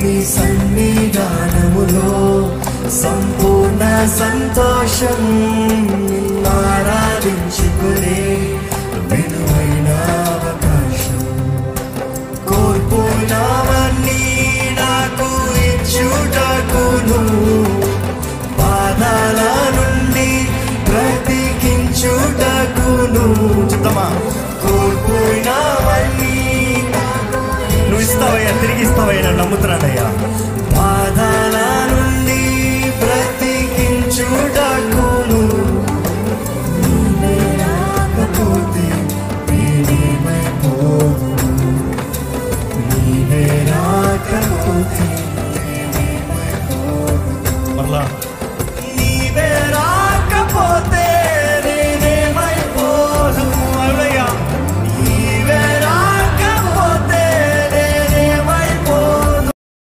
నీ సన్నిధానములో సంపూర్ణ సంతోషం, నిన్నారాధించుకునే విలువైన అవకాశం. కోల్పోయినవన్నీ నాకు ఇచ్చుటకును, బాధల నుండి బ్రతికించుటకును. చెప్తామా? కోల్పోయినవన్నీ నువ్వు ఇస్తావయ్యా, తిరిగి ఇస్తావయ్యా, నన్ను నమ్ముతున్నానయ్యా.